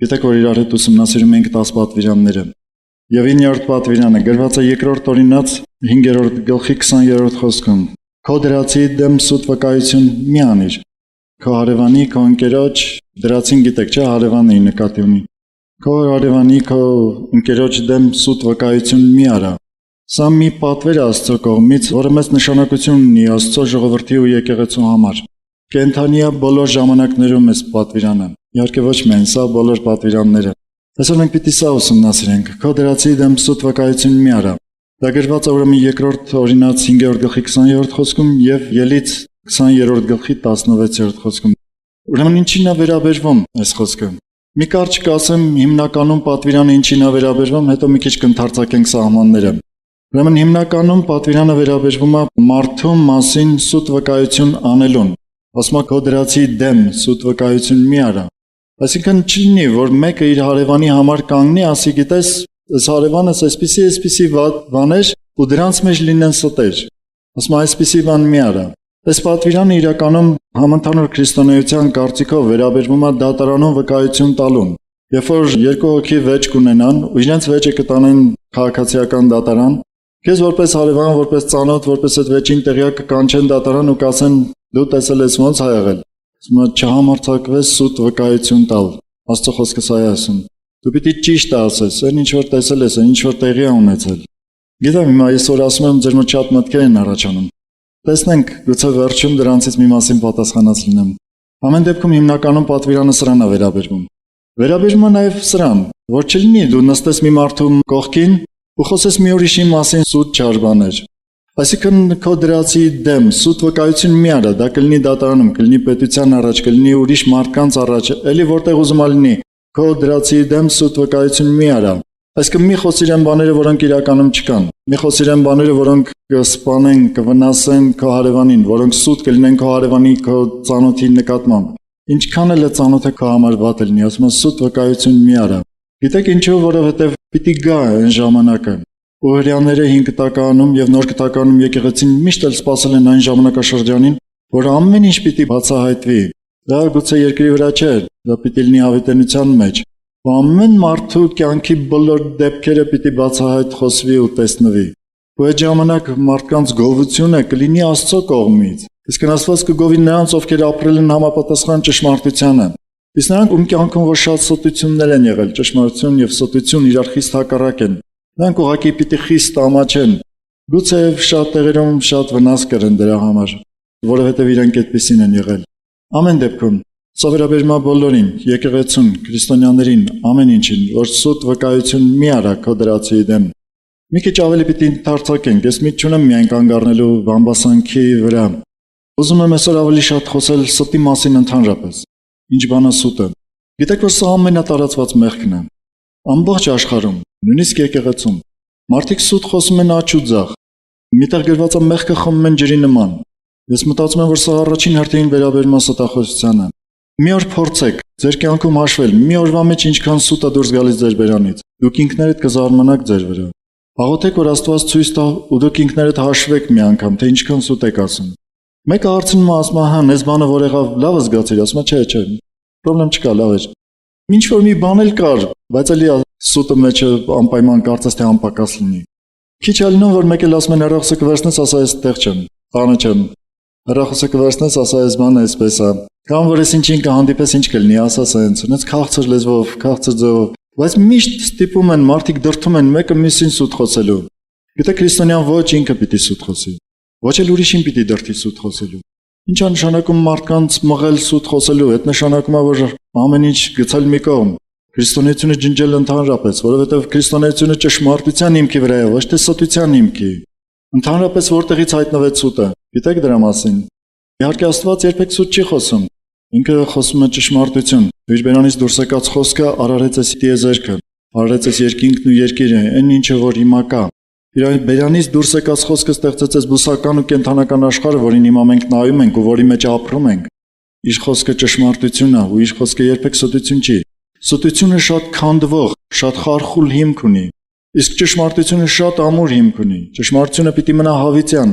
Գիտեք, որ իրար հետ ուսումնասիրում ենք 10 պատվիրանները։ Եվ 9-րդ պատվիրանը գրված է 2-րդ Օրինաց 5-րդ գլխի 20-րդ խոսքում։ Քո դրացի դեմ սուտ վկայություն մի անիր։ Քո հարևանի, քո ընկերոջ, դրացին գիտեք, չէ, հարևանի նկատի ունի։ Քո հարևանի, քո ընկերոջ դեմ սուտ վկայություն մի արա։ Սա մի պատվեր է Աստծո կողմից, որը մեծ նշանակություն ունի Աստծո ժողովրդի ու եկեղեցու համար։ Կենթանիա բոլոր ժամանակներում էս պատվիրանը։ Իհարկե ոչ միայն սա, բոլոր պատվիրանները։ Այսօր մենք պիտի սա ուսումնասիրենք։ Քո դրացի դեմ սուտ վկայություն մի արա։ Դա գրված է ուրեմն 2-րդ Օրինաց 5-րդ գլխի 20-րդ խոսքում եւ Ելից 20-րդ գլխի 16-րդ խոսքում։ Ուրեմն ինչին է վերաբերվում այս խոսքը։ Մի կարճ կասեմ հիմնականում պատվիրանը ինչին է վերաբերվում, հետո մի քիչ կընթարցակենք սահմանները։ Ուրեմն հիմնականում պատվիրանը վերաբերվում է մարդու մասին սուտ վկայություն անելուն։ Ասում է քո դրացի դեմ սուտ վկայություն մի արա։ Այսինքն չլինի, որ մեկը իր հարևանի համար կանգնի, ասի գիտես, այս հարևանս այսպիսի բաներ ու դրանց մեջ լինեն ստեր։ Ասում է այսպիսի բան մի արա։ Այս պատվիրանը իրականում համընդհանուր քրիստոնեության կարծիքով վերաբերվում է դատարանում վկայություն տալուն։ Երբ որ երկու հոգի վեճ կունենան ու իրենց վեճը կտանեն քաղաքացիական դատարան, քեզ որպես հարևան, որպես ծանոթ, որպես այդ վեճին տեղյակ կանչեն դատարան ու կասեն դու տեսել ես ոնց ա եղել։ Ասում է չհամարձակվես սուտ վկայություն տալ։ Աստծո խոսքը սա է ասում։ Դու պիտի ճիշտը ասես, այն ինչ որ տեսել ես, այն ինչ որ տեղի է ունեցել։ Գիտեմ, հիմա այսօր ասում եմ ձեր մոտ շատ մտքեր են առաջանում։ Տեսնենք, գուցե վերջում դրանցից մի մասին պատասխանած լինեմ։ Ամեն դեպքում հիմնականում պատվիրանը սրան է վերաբերվում։ Վերաբերվում է նաև սրան, որ չլինի դու նստես մի մարդու կողքին ու խոսես մի ուրիշի մասին սուտ չար բաներ։ Այսինքն քո դրացի դեմ սուտ վկայություն մի արա, դա կլինի դատարանում, կլինի պետության առաջ, կլինի ուրիշ մարդկանց առաջ, էլի որտեղ ուզում ա լինի, քո դրացի դեմ սուտ վկայություն մի արա։ Այսինքն մի խոսիր այն բաները, որոնք իրականում չկան։ Մի խոսիր այն բաները, որոնք կսպանեն, կվնասեն քո հարևանին, որոնք սուտ կլինեն քո հարևանի, քո ծանոթի նկատմամբ։ Ինչքան էլ է ծանոթը քո համար վատ լինի, ասում եմ սուտ վկայություն մի արա։ Գիտեք ինչու, որովհետև պիտի գա այն ժամանակը։ Ու հрьяաները 5 տականում եւ նոր տականում եկեղեցին միշտ էլ սпасել են այն ժամանակաշրջանին, որ ամեն ինչ պիտի բացահայտվի։ Դա գուցե երկրի վրա չէ, դա պիտի լինի հավիտենության մեջ։ Ու ամեն մարդու կյանքի բոլոր դեպքերը պիտի բացահայտ խոսվի ու տեսնվի։ Ու այդ ժամանակ մարդկանց գովությունը կլինի Աստծո կողմից։ Իսկ Աստված կգովի նրանց, ովքեր ապրել են համապատասխան ճշմարտությանը։ Իսկ նրանք ում կյանքում որ շատ սոտություններ են եղել, ճշմարտություն եւ սոտություն իրար խիստ հակառակ են։ Նրանք ուղղակի պիտի խիստ ամաչեն։ Գուցե շատ տեղերում շատ վնաս կրեն դրա համար, որովհետև իրենք այդպեսին են եղել։ Ամեն դեպքում սա վերաբերում է բոլորին, եկեղեցուն, քրիստոնյաներին, ամեն ինչին, որ սուտ վկայություն մի արա քո դրացի դեմ։ Մի քիչ ավելի պիտի ընդարձակենք, ես միտք չունեմ միայն կանգ առնելու բամբասանքի վրա։ Ուզում եմ այսօր ավելի շատ խոսել սուտի մասին ընդհանրապես։ Ինչ բան է սուտը։ Գիտեք, որ սա ամենատարածված մեղքն է։ Ամբողջ աշխարհում, նույնիսկ եկեղեցում, մարդիկ սուտ խոսում են աջ ու ձախ։ Միտեղ գրված է մեղքը խմում են ջրի նման։ Ես մտածում եմ, որ սա առաջին հերթին վերաբերում է ստախոսությանը։ Մի օր փորձեք ձեր կյանքում հաշվել, մի օրվա մեջ ինչքան սուտ է դուրս գալիս ձեր բերանից։ Դուք ինքներդ կզարմանաք ձեր վրա։ Աղոթեք, որ Աստված ցույց տա ու դուք ինքներդ հաշվեք մի անգամ, թե ինչքան սուտ եք ասում։ Մեկը հարցնում է, ասում է, հա, ես բանը որ եղավ, լավ զգացիր, ասում է, չէ, պրոբլեմ չկա, լավ է։ Ինչ որ մի բան էլ կար, բայց էլի սուտը մեջը անպայման կարծես թե անպակաս լինի։ Քիչ ալնում որ մեկ էլ ասում են հեռախոսը կվերցնես, ասա ես տեղ չեմ, տանը չեմ։ Հեռախոսը կվերցնես, ասա ես բանը էսպես է։ Կամ որ ես ինչին կհանդիպես ինչ կլինի, ասա սենց քաղցր լեզվով, քաղցր ձևով։ Բայց միշտ ստիպում են մարդիկ դրթում են մեկը մյուսին սուտ խոսելու։ Գիտեք քրիստոնյան ոչ ինքը պիտի սուտ խոսի։ Ոչ էլ ուրիշին պիտի դրթի սուտ խոսելու։ Ինչ է նշանակում մարդկանց մղել սուտ խոսելու, այդ նշանակում է որ ամեն ինչ գցել մի կողմ։ Քրիստոնեությունը ջնջել ընդհանրապես, որովհետև քրիստոնեությունը ճշմարտության հիմքի վրա է, ոչ թե սոտության հիմքի։ Ընդհանրապես որտեղից հայտնվեց սուտը։ Գիտեք դրա մասին։ Իհարկե Աստված երբեք սուտ չի խոսում։ Ինքը խոսում է ճշմարտություն։ Իր բերանից դուրս եկած խոսքը արարեց այս տիեզերքը, արարեց այս երկինքն ու երկիրը, այն ինչը որ հիմա կա։ Իր բերանից դուրս եկած խոսքը ստեղծեց այս բուսական ու կենթանական աշխարհը, որին հիմա մենք նայում ենք ու որի մեջ ապրում ենք։ Իր խոսքը ճշմարտություն է ու իր խոսքը երբեք սոտություն չի։ Սոտությունը շատ քանդվող, շատ խարխուլ հիմք ունի, իսկ ճշմարտությունը շատ ամուր հիմք ունի։ Ճշմարտությունը պիտի մնա հավիտյան։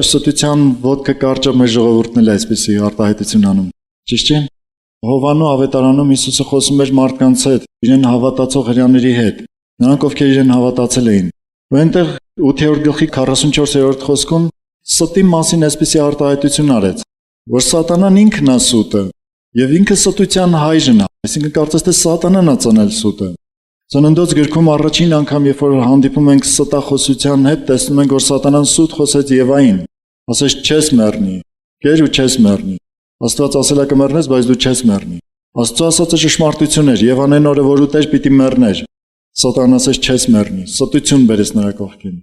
Սոտության ոտքը կարճը մեր ժողովուրդն էլ այսպեսի արտահայտություն անում։ Ճիշտ չէ՞։ Հովանու ավետարանում Հիսուսը խոսում էր մարդկանց հետ, իրեն հավատացող հրեաների հետ, նրանք ովքեր իրեն հավատացել էին։ Ու այնտեղ 8-րդ գլխի 44-րդ խոսքում ստի մասին այսպիսի արտահայտություն արեց, որ սատանան ինքն է սուտը եւ ինքը ստության հայրն է, այսինքն կարծես թե սատանան է ծնել սուտը։ Ծննդոց գրքում առաջին անգամ, երբ որ հանդիպում ենք ստախոսության հետ, տեսնում ենք, որ սատանան սուտ խոսեց Եվային, ասեց չես մեռնի, կեր ու չես մեռնի։ Աստված ասել է կմեռնես, բայց դու չես մեռնի։ Աստծո ասածը ճշմարտություն էր, եւ անեն օրը որ ուտեր պիտի մեռներ։ Սատանան ասեց չես մեռնի, ստություն բերես նրա կողքին։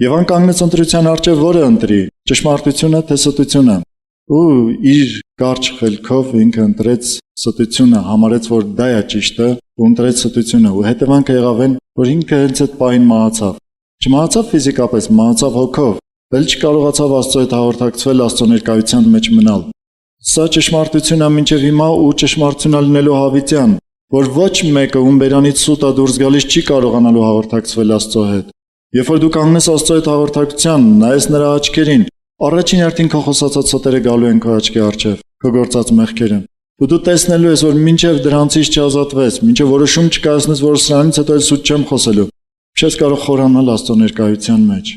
Եվան կանգնեց ընտրության առջև, որը ընտրի, ճշմարտությունը թե ստությունը։ Ու իր կարճ խելքով ինքը ընտրեց ստությունը, համարեց, որ դա է ճիշտը, ու ընտրեց ստությունը, ու հետևանքը եղավ այն, որ ինքը հենց այդ պահին մահացավ։ Չմահացավ ֆիզիկապես, մահացավ հոգով, ել չկարողացավ Աստծո հետ հաղորդակցվել, Աստծո ներկայության մեջ մնալ։ Սա ճշմարտություն է մինչև հիմա ու ճշմարտություն լինելու հավիտյան, որ ոչ մեկը ում բերանից սուտա դուրս գալիս չի կարողանալու հաղորդակցվել Աստծո հետ։ Երբ որ դու կանգնես Աստծո հետ հաղորդակցության, նայես նրա աչքերին, առաջին հերթին քո խոսածած սոտերը գալու են քո աչքի առջև, քո գործած մեղքերը։ Ու դու տեսնելու ես, որ մինչև դրանցից չազատվես, մինչև որոշում չկայացնես, որ սրանից հետո էլ սուտ չեմ խոսելու, չես կարող խորանալ Աստծո ներկայության մեջ։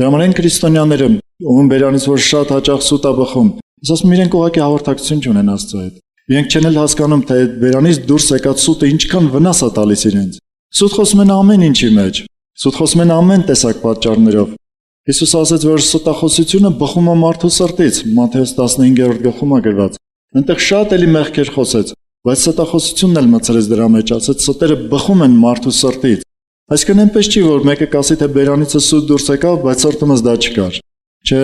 Դրա համար են քրիստոնյաները, ում բերանից որ շատ հաճախ սուտ է բխում, ասում իրենք ուղղակի հաղորդակցություն չունեն Աստծո հետ։ Իրենք չեն էլ հասկանում, թե այդ բերանից դուրս եկած սուտը ինչքան վնաս է տալիս իրենց։ Սուտ խոսում են ամեն ինչի մեջ։ Սուտ խոսում են ամեն տեսակ պատճառներով։ Հիսուս ասաց, որ սուտախոսությունը բխում է մարդու սրտից, Մատթեոս 15-րդ գլխում է գրված։ Այնտեղ շատ էլի մեղքեր խոսեց, բայց սուտախոսությունն էլ մցրեց դրա մեջ, ասաց սոտերը բխում են մարդու սրտից։ Այսինքն այնպես չի, որ մեկը կասի, թե բերանիցը սուտ դուրս եկավ, բայց սրտումս դա չկար։ Չէ,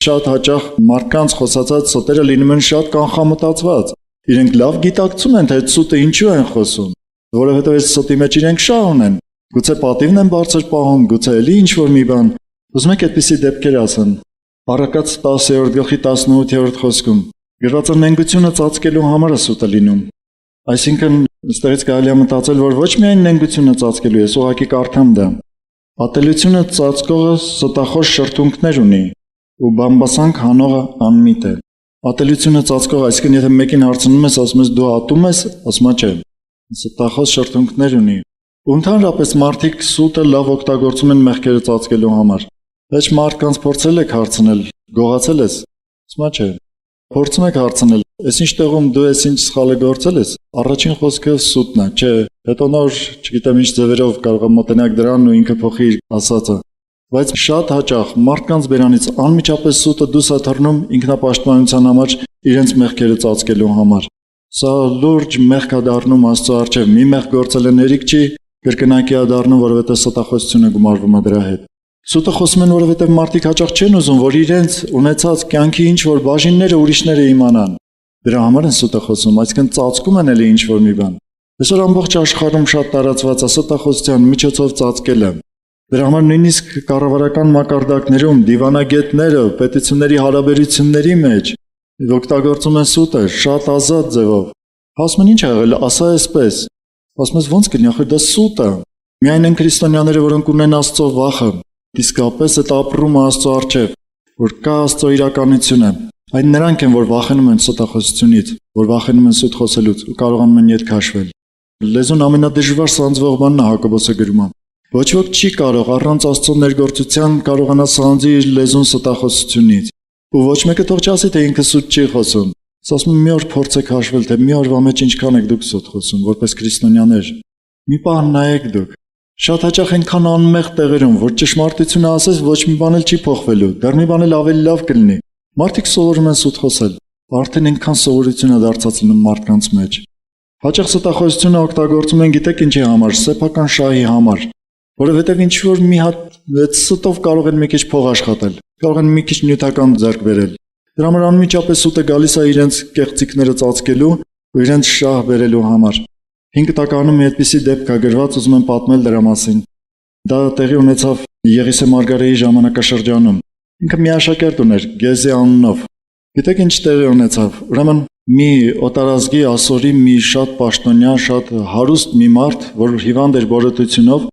շատ հաճախ մարդկանց խոսածած սոտերը լինում են շատ կանխամտածված։ Իրենք լավ գիտակցում են, թե այդ սուտը ինչու են խոսում, որովհետև այս սոտի մեջ իրենք շահ ունեն։ Գուցե պատիվն են բարձր պահում, գուցե էլի ինչ-որ մի բան։ Ուզում եք այդպիսի դեպքեր ասեն։ Առակաց 10-րդ գլխի 18-րդ խոսքում գրված է նենգությունը ծածկելու համար է սուտը լինում։ Այսինքն, այստեղից կարելի է մտածել, որ ոչ միայն նենգությունը ծածկելու է, ուղղակի կարդամ դա։ Ատելությունը ծածկողը ստախոս շրթունքներ ունի, ու բամբասանք հանողը անմիտ է։ Ատելությունը ծածկող, այսինքն եթե մեկին հարցնում ես, ասում ես դու ատում ես, ասում է չէ։ Ստախոս շրթունքներ ունի։ Ու ընդհանրապես մարդիկ սուտը լավ օգտագործում են մեղքերը ծածկելու համար։ Ոչ մարդկանց փորձել եք հարցնել, գողացել ես։ Ասում է չէ։ Փորձում եք հարցնել, այս ինչ տեղում դու ես ինչ սխալը գործել ես։ Առաջին խոսքը սուտն է, չէ։ Հետո նոր, չգիտեմ ինչ ձևերով կարող է մոտենալ դրան ու ինքը փոխի իր ասածը։ Բայց շատ հաճախ մարդկանց բերանից անմիջապես սուտը դուրս է թռնում ինքնապաշտպանության համար, իրենց մեղքերը ծածկելու համար։ Սա լուրջ մեղք է դառնում Աստծո առջև։ Մի մեղք գործել է ներիք չի, կրկնակի է դառնում, որովհետև ստախոսությունը գումարվում է դրա հետ։ Սուտը խոսում են, որովհետև մարդիկ հաճախ չեն ուզում, որ իրենց ունեցած կյանքի ինչ որ բաժինները ուրիշները իմանան։ Դրա համար են սուտը խոսում, այսինքն ծածկում են էլի ինչ որ մի բան։ Այսօր ամբողջ աշխարհում շատ տարածված է ստախոսության միջոցով ծածկելը։ Դրա համար նույնիսկ կառավարական մակարդակներում դիվանագետները պետությունների հարաբերությունների մեջ օգտագործում են սուտը շատ ազատ ձևով։ Ասում են ինչ ա եղել, ասա այսպես։ Ասում ես ո՞նց կլինի, ախր դա սուտ է։ Միայն են քրիստոնյաները, որոնք ունեն Աստծո վախը, իսկապես այդ ապրումը Աստծո առջև, որ կա Աստծո իրականությունը։ Այն նրանք են, որ վախենում են ստախոսությունից, որ վախենում են սուտ խոսելուց ու կարողանում են ետ քաշվել։ Լեզուն ամենադժվար սանձվող բանն է, Հակոբոսը գրում է։ Ոչ ոք չի կարող առանց Աստծո ներգործության կարողանա սանձի իր լեզուն ստախոսությունից։ Ու ոչ մեկը թող չասի, թե ինքը սուտ չի խոսում։ Ասում եմ մի օր փորձեք հաշվել, թե մի օրվա մեջ ինչքան եք դուք սուտ խոսում, որպես քրիստոնյաներ։ Մի բան նայեք դուք։ Շատ հաճախ այնքան անմեղ տեղերում, որ ճշմարտությունը ասես, ոչ մի բան էլ չի փոխվելու, դեռ մի բան էլ ավելի լավ կլինի։ Մարդիկ սովորում են սուտ խոսել։ Արդեն այնքան սովորություն է դարձած լինում մարդկանց մեջ։ Հաճախ ստախոսությունը օգտագործում են գիտեք ինչի համար, սեփական շահի համար, որովհետև ինչ որ մի հատ այդ սուտով կարող են մի քիչ փող աշխատել, կարող են մի քիչ նյութական ձեռք բերել։ Դրա համար անմիջապես սուտը գալիս է իրենց կեղծիքները ծածկելու ու իրենց շահ բերելու համար։ 5 տականում մի այդպիսի դեպք է գրված, ուզում եմ պատմել դրա մասին։ Դա տեղի ունեցավ Եղիսե Մարգարեի ժամանակաշրջանում։ Ինքը մի աշակերտ ուներ, Գեզի անունով։ Գիտեք ինչ տեղի ունեցավ։ Ուրեմն մի օտարազգի ասորի մի շատ պաշտոնյա, շատ հարուստ մի մարդ, որ հիվանդ էր բորոտությունով,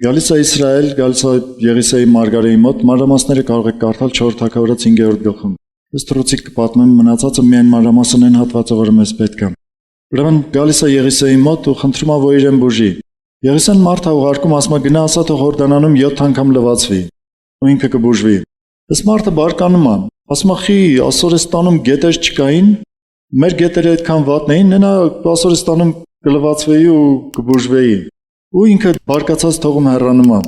գալիս է Իսրայել, գալիս է Եղիսեի Մարգարեի մոտ, մանրամասները կարող եք կարդալ 4 թագավորաց 5-րդ գլխում։ Ես թռուցիկ կպատմեմ, մնացածը միայն մանրամասն են հատվածը, որը մեզ պետք է։ Ուրեմն գալիս է Եղիսեի մոտ ու խնդրում է, որ իրեն բուժի։ Եղիսեն մարդը ուղարկում, ասում է գնա ասա թող Հորդանանում 7 անգամ լվացվի, ու ինքը կբուժվի։ Այս մարդը բարկանում է, ասում է խի Ասորստանում գետեր չկային, մեր գետերը այդքան վատն էին, նենա Ասորստանում կլվացվեի ու կբուժվեի։ Ու ինքը բարկացած թողում հեռանում է։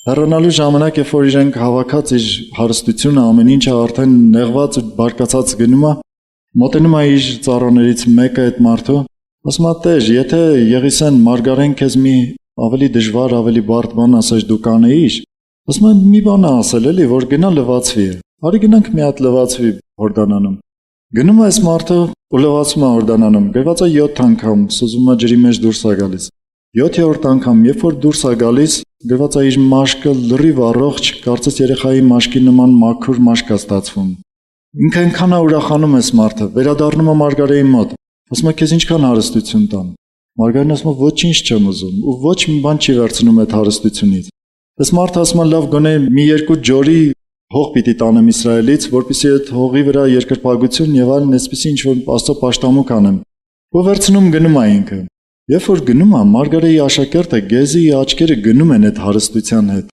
Հեռանալու ժամանակ, երբ որ իրենք հավաքած իր հարստությունը, ամեն ինչը արդեն նեղված ու բարկացած գնում է, մոտենում է իր ծառաներից մեկը այդ մարդու, ասում է տեր, եթե Եղիսեն Մարգարեն քեզ մի ավելի դժվար, ավելի բարդ բան ասես դու կանեիր, ասում է մի բան ասել էլի, որ գնա լվացվի։ Արի գնանք մի հատ լվացվի Հորդանանում։ Գնում է այս մարդը ու լվացում է Հորդանանում, գրված է 7 անգամ, սուզումը ջրի մեջ դուրս է գալիս։ 7-րդ անգամ, երբ որ դուրս է գալիս, գրված է իր մաշկը լրիվ առողջ, կարծես երեխայի մաշկի նման մաքուր մաշկ է ստացվում։ Ինքը այնքան է ուրախանում այս մարդը, վերադառնում է Մարգարեի մոտ, ասում է քեզ ինչքան հարստություն տամ։ Մարգարեն ասում է ոչինչ չեմ ուզում, ու ոչ մի բան չի վերցնում այդ հարստությունից։ Այս մարդը ասում է լավ գոնե մի երկու ջորի հող պիտի տանեմ Իսրայելից, որպեսզի այդ հողի վրա երկրպագություն եւ այլն այսպեսի ինչ որ Աստծո պաշտամուկ անեմ։ Ու վերցնում գնում է ինքը։ Երբ որ գնում է, Մարգարեի աշակերտը Գեզիի աչքերը գնում են այդ հարստության հետ։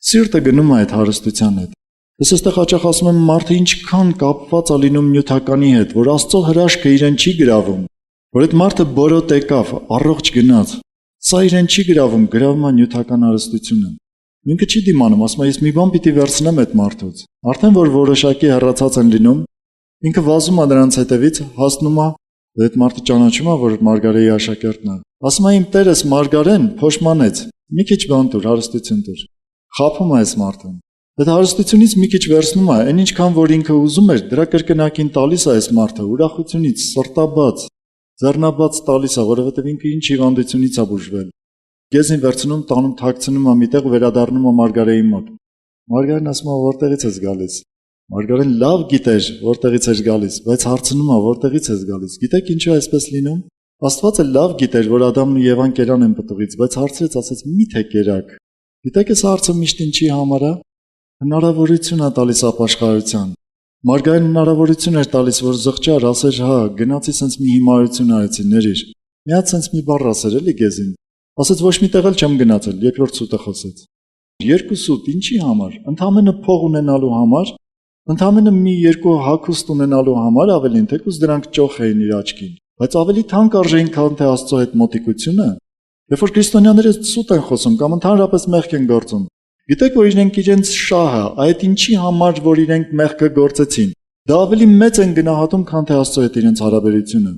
Սիրտը գնում է այդ հարստության հետ։ Ես այստեղ հաճախ ասում եմ մարդը ինչքան կապված է լինում նյութականի հետ, որ Աստծո հրաշքը իրեն չի գրավում, որ այդ մարդը բորոտ եկավ, առողջ գնաց։ Սա իրեն չի գրավում, գրավում է նյութական հարստությունը։ Ինքը չի դիմանում, ասում է ես մի բան պիտի վերցնեմ այդ մարդուց։ Արդեն որ որոշակի հեռացած են լինում, ինքը վազում է նրանց հետևից, հասնում է, այդ մարդը ճանաչում է, որ Մարգարեի աշակերտն է։ Ասում է իմ տերս Մարգարեն փոշմանեց, մի քիչ բան տուր, հարստություն տուր։ Խաբում է այս մարդը։ Այդ հարստությունից մի քիչ վերցնում է, այն ինչքան որ ինքը ուզում էր, դրա կրկնակին տալիս է այս մարդը, ուրախությունից, սրտաբաց, ձեռնաբաց տալիս է, որովհետև ինքը ինչ հիվանդությունից է բուժվել։ Գեզին վերցնում, տանում, թաքցնում է միտեղ ու վերադառնում է Մարգարեի մոտ։ Մարգարեն ասում է որտեղից ես գալիս։ Մարգարեն լավ գիտեր որտեղից ես գալիս, բայց հարցնում է որտեղից ես գալիս։ Գիտեք ինչու է այսպես լինում։ Աստվածը լավ գիտեր, որ Ադամն ու Եվան կերան են պտուղից, բայց հարցրեց, ասեց՝ «Մի՞թե կերաք»։ Գիտեք այս հարցը միշտ ինչի համար է։ Հնարավորություն է տալիս ապաշխարության։ Մարգարեն հնարավորություն էր տալիս, որ զղջար, ասեր՝ հա, գնացի սենց մի հիմարություն արեցի, ներիր։ Մի հատ սենց մի բառ ասեր էլի Գեզին։ Ասեց ոչ մի տեղ էլ չեմ գնացել, երկրորդ սուտը խոսեց։ Երկու սուտ ինչի համար։ Ընդամենը փող ունենալու համար, ընդամենը մի երկու հագուստ ունենալու համար ավելին, թեկուզ դրանք ճոխ էին իր աչքին, բայց ավելի թանկ արժեին, քան թե Աստծո հետ մոտիկությունը։ Երբ որ քրիստոնյաները սուտ են խոսում կամ ընդհանրապես մեղք են գործում, գիտեք որ իրենք իրենց շահը, այդ ինչի համար որ իրենք մեղքը գործեցին, դա ավելի մեծ են գնահատում, քան թե Աստծո հետ իրենց հարաբերությունը,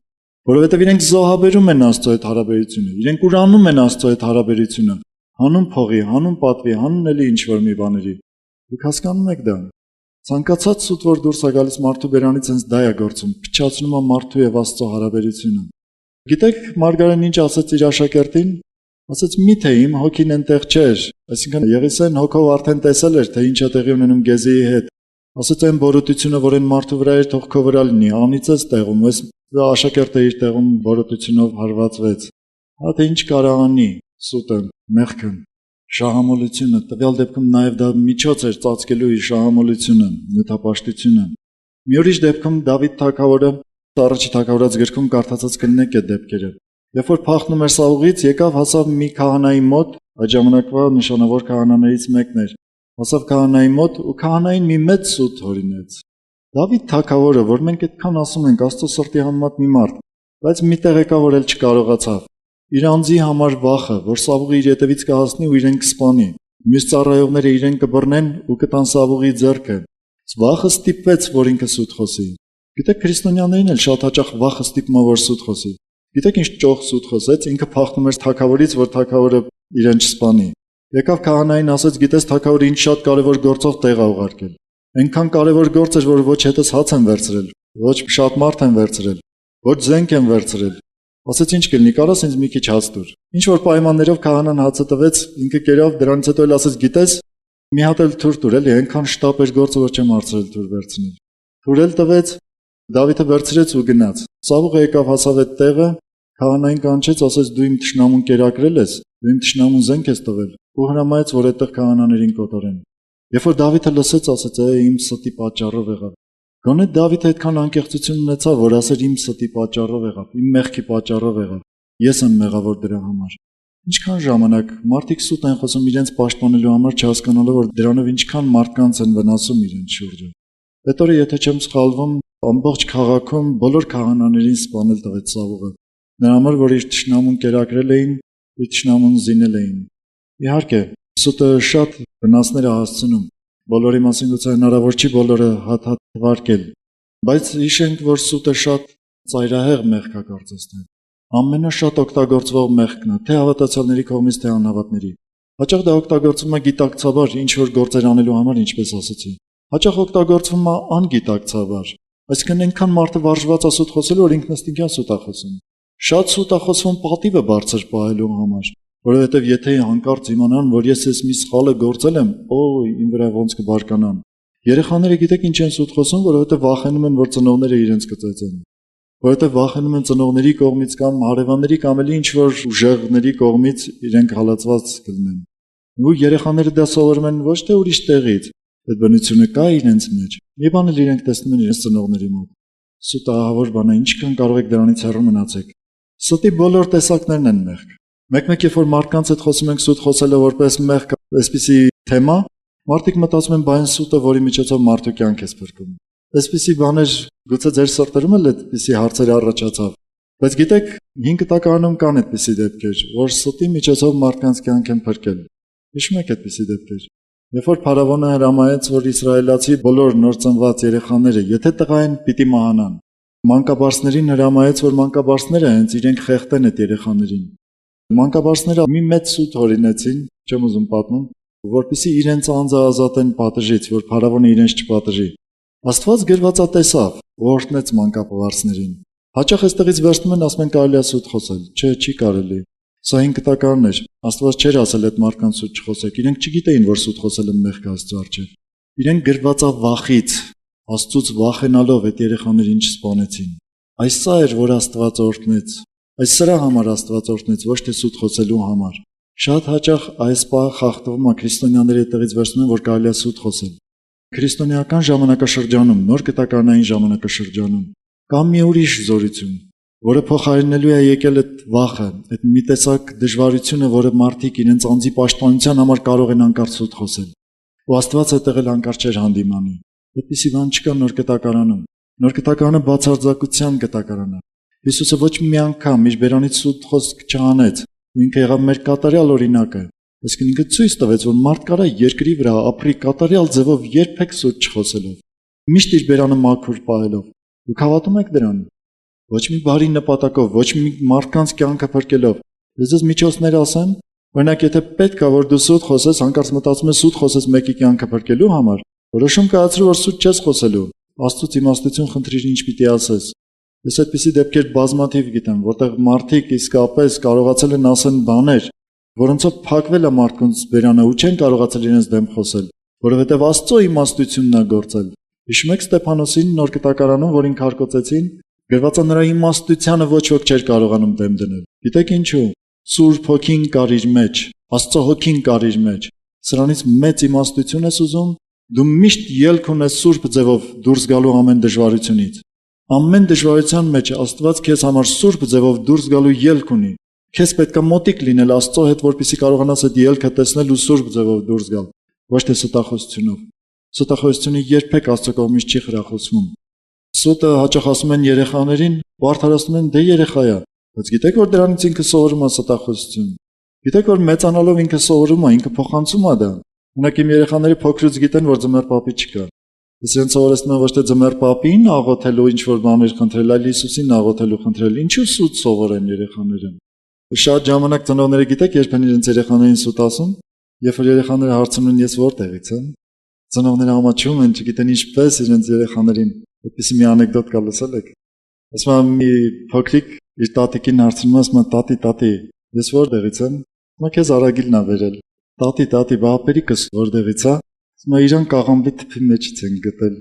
որովհետև իրենք զոհաբերում են Աստծո հետ հարաբերությունը, իրենք ուրանում են Աստծո հետ հարաբերությունը, հանուն փողի, հանուն պատվի, հանուն էլի ինչ որ մի բաների։ Դուք հասկանում եք դա։ Ցանկացած սուտ որ դուրս է գալիս մարդու բերանից հենց դա է գործում, փչացնում է մարդու եւ Աստծո հարաբերությունը։ Գիտեք Մարգարեն ինչ ասաց իր աշակերտին։ Ասաց միթե իմ հոգին այնտեղ չէր, այսինքն Եղիսեն հոգով արդեն տեսել էր, թե ինչ է տեղի ունենում Գեզիի հետ։ Ասաց այն բորոտությունը, որ այն մարդու վրա էր, թող քո վրա լինի, անիծես տեղում, այս աշակերտը իր տեղում բորոտությունով հարվածվեց։ Հա թե ինչ կարող անի սուտը, մեղքը, շահամոլությունը, տվյալ դեպքում նաև դա միջոց էր ծածկելու իր շահամոլությունը, նյութապաշտությունը։ Մի ուրիշ դեպքում Դավիթ թագավորը առաջի թագավորած գրքում կարդացած կլինեք այդ դեպքերը։ Երբ որ փախնում էր Սաուղից, եկավ հասավ մի քահանայի մոտ, այդ ժամանակվա նշանավոր քահանաներից մեկն էր։ Հասավ քահանայի մոտ ու քահանային մի մեծ սուտ հորինեց։ Դավիթ թագավորը, որ մենք այդքան ասում ենք, Աստծո սրտի համեմատ մի մարդ, բայց մի տեղ եկավ որ էլ չկարողացավ։ Իր անձի համար վախը, որ Սավուղը իր ետևից կհասնի ու իրեն կսպանի։ Մյուս ծառայողները իրեն կբռնեն ու կտան Սավուղի ձեռքը։ Վախը ստիպվեց, որ ինքը սուտ խոսի։ Գիտեք քրիստոնյաներին էլ շատ հաճախ վախը ստիպում է որ սուտ խոսի։ Գիտեք ինչ ճոխ սուտ խոսեց, ինքը փախնում էր թագավորից, որ թագավորը իրեն չսպանի։ Եկավ քահանային ասեց, գիտես թագավորը ինչ շատ կարևոր գործով տեղ ա ուղարկել։ Այնքան կարևոր գործ էր, որ ոչ հետս հաց են վերցրել, ոչ շատ մարդ են վերցրել, ոչ զենք են վերցրել։ Ասեց ինչ կլինի, կարաս ինձ մի քիչ հաց տուր։ Ինչ որ պայմաններով քահանան հացը տվեց, ինքը կերավ, դրանից հետո էլ ասեց, գիտես, մի հատ էլ թուր տուր, էլի այնքան շտապ էր գործը, որ չեմ հարցրել թուր վերցնել։ Թուր էլ տվեց, Դավիթը վերցրեց ու գնաց։ Սավուղը եկավ հասավ այդ տեղը, քահանային կանչեց, ասեց դու իմ թշնամուն կերակրել ես, դու իմ թշնամուն զենք ես տվել, ու հրամայեց, որ այդտեղ քահանաներին կոտորեն։ Երբ որ Դավիթը լսեց, ասեց, իմ ստի պատճառով եղավ։ Գոնե Դավիթ այդքան անկեղծություն ունեցավ, որ ասեր իմ ստի պատճառով եղավ, իմ մեղքի պատճառով եղավ։ Ես եմ մեղավոր դրա համար։ Ինչքան ժամանակ մարդիկ սուտ են խոսում իրենց պաշտպանելու համար, չհասկանալով, որ դրանով ինչքան մարդկանց են վնասում իրենց շուրջը։ Այդ օրը, եթե չեմ սխալվում, ամբողջ քաղաքում բոլոր քահանաներին սպանել տվեց Սավուղը։ Նրա համար, որ իր թշնամուն կերակրել էին, իր թշնամուն զինել էին։ Իհարկե, սուտը շատ վնասներ է հասցնում։ Բոլորի մասին գուցե հնարավոր չի բոլորը հատ-հատ թվարկել, բայց հիշենք, որ սուտը շատ ծայրահեղ մեղք է կարծես թե։ Ամենաշատ օգտագործվող մեղքն է, թե հավատացյալների կողմից, թե անհավատների։ Հաճախ դա օգտագործվում է գիտակցաբար, ինչ որ գործեր անելու համար, ինչպես ասացի։ Հաճախ օգտագործվում է անգիտակցաբար, այսինքն այնքան մարդը վարժված է սուտ խոսելու, որ ինքնըստինքյան սուտ է խոսում։ Շատ սուտ է խոսվում պատիվը բարձր պահելու համար, որովհետև եթե հանկարծ իմանան, որ ես այս մի սխալը գործել եմ, իմ վրա ոնց կբարկանան։ Երեխաները գիտեք ինչ են սուտ խոսում, որովհետև վախենում են, որ ծնողները իրենց կծեծեն։ Որովհետև վախենում են ծնողների կողմից կամ հարևանների կամ էլ ինչ որ ուժեղների կողմից իրենք հալածված կլինեն։ Ու երեխաները դա սովորում են ոչ թե ուրիշ տեղից, այդ բնությունը կա իրենց մեջ։ Մի բան էլ իրենք տեսնում են իրենց ծնողների մոտ։ Սուտ ահավոր բան է, ինչքան կարող եք դրանից հեռու մնացեք։ Սուտի բոլոր տեսակներն են մեղք։ Մեկ-մեկ երբ որ մարդկանց հետ խոսում ենք սուտ խոսելը որպես մեղք, այսպիսի թեմա, մարդիկ մտածում են բան սուտը, որի միջոցով մարդու կյանք է սփրկում։ Այսպիսի բաներ գուցե ձեր սրտերում էլ այդպիսի հարցեր առաջացավ, բայց գիտեք 5 տակարանում կան այդպիսի դեպքեր, որ սուտի միջոցով մարդկանց կյանք են փրկել։ Հիշում եք այդպիսի դեպքեր։ Երբ որ փարավոնը հրամայեց, որ իսրայելացի բոլոր նոր ծնված երեխաները, եթե տղա են, պիտի մահանան, մանկաբարձներին հրամայեց, որ մանկաբարձները հենց իրենք խեղդեն այդ երեխաներին։ Մանկաբարձները մի մեծ սուտ հորինեցին, չեմ ուզում պատմում, որպեսզի իրենց անձը ազատեն պատժից, որ փարավոնը իրենց չպատժի։ Աստված գրվածա տեսավ, օրհնեց մանկաբարձներին։ Հաճախ այստեղից վերցնում են, ասում են կարելի է սուտ խոսել։ Չէ, չի կարելի։ Սա 5 տակարն էր։ Աստված չէր ասել այդ մարդկանց սուտ չխոսեք։ Իրենք չգիտեին, որ սուտ խոսելը մեղք է Աստծո առջև։ Իրենք գրվածա վախից, Աստծուց վախենալով այդ երեխաներին չսպանեցին։ Այս սա էր, որ Աստված օրհնեց։ Այս սրա համար Աստված օրհնեց, ոչ թե սուտ խոսելու համար։ Շատ հաճախ այս պահը խախտվում է, քրիստոնյաները այդտեղից վերցնում են, որ կարելի է սուտ խոսել։ Քրիստոնեական ժամանակաշրջանում, նոր կտակարանային ժամանակաշրջանում կա մի ուրիշ զորություն, որը փոխարինելու է եկել այդ վախը, այդ մի տեսակ դժվարությունը, որը մարդիկ իրենց անձի պաշտպանության համար կարող են անկարծ սուտ խոսել։ Ու Աստված այդտեղ էլ անկարծ չէր հանդիմանում։ Այդպիսի բան չկա նոր կտակարանում։ Նոր կտակարանը բացարձակության կտակարան է։ Հիսուսը ոչ մի անգամ իր բերանից սուտ խոսք չանեց։ Ինքը եղավ մեր կատարյալ օրինակը։ Այսինքն ինքը ցույց տվեց, որ մարդ կարա երկրի վրա ապրի կատարյալ ձևով երբեք սուտ չխոսելով։ Միշտ իր բերանը մաքուր պահելով։ Դուք հավատում եք դրան։ Ոչ մի բարի նպատակով, ոչ մի մարդկանց կյանքը փրկելով։ Ես միջոցներ ասեմ, օրինակ եթե պետք է որ դու սուտ խոսես, հանկարծ մտածում ես սուտ խոսես մեկի կյանքը փրկելու համար, որոշում կայացրու որ սուտ չես խոսելու։ Աստծուց իմաստություն խնդրիր ինչ պիտի ասես։ Ես այդպիսի դեպքեր բազմաթիվ գիտեմ, որտեղ մարդիկ իսկապես կարողացել են ասել բաներ, որոնցով փակվել է մարդկանց բերանը ու չեն կարողացել իրենց դեմ խոսել, որովհետև Աստծո իմաստությունն է գործել։ Հիշում եք Ստեփանոսին նոր կտակարանում, որին քարկոծեցին, գրված է նրա իմաստությանը ոչ ոք չէր կարողանում դեմ դնել։ Գիտեք ինչու։ Սուրբ Հոգին կար իր մեջ, Աստծո Հոգին կար իր մեջ։ Սրանից մեծ իմաստություն ես ուզում, դու միշտ ելք ունես սուրբ ձևով դուրս գալու ամեն դժվարությունից։ Ամեն դժվարության մեջ Աստված քեզ համար սուրբ ձևով դուրս գալու ելք ունի։ Քեզ պետք է մոտիկ լինել Աստծո հետ, որպեսզի կարողանաս այդ ելքը տեսնել ու սուրբ ձևով դուրս գալ, ոչ թե ստախոսությունով։ Ստախոսությունը երբեք Աստծո կողմից չի խրախուսվում։ Սուտը հաճախ ասում են երեխաներին, բարդարացնում են դե երեխա է, բայց գիտեք որ դրանից ինքը սովորում է ստախոսություն։ Գիտեք որ մեծանալով ինքը սովորում է, ինքը փոխանցում է դա։ Ունեք իմ երեխաները փոքրուց գիտեն, որ ձմեռ պապի չկա։ Ես իրենց սովորեցնում եմ ոչ թե ձմեռ պապին աղոթելու ինչ որ բաներ խնդրել, այլ Հիսուսին աղոթելու խնդրել։ Ինչու սուտ սովորեն երեխաները։ Շատ ժամանակ ծնողները գիտեք երբ են իրենց երեխաներին սուտ ասում, երբ որ երեխաները հարցնում են ես որտեղից եմ, ծնողները ամաչում են, չգիտեն ինչպես իրենց երեխաներին։ Այդպիսի մի անեկդոտ կա լսել եք։ Ասում եմ մի փոքրիկ իր տատիկին հարցնում ասում է տատի, ես որտեղից եմ։ Նա քեզ արագիլն ա վերել։ Տատի, բա ապերիկս որտեղից է։ Ասում է իրան կաղամբի թփի մեջից են գտել։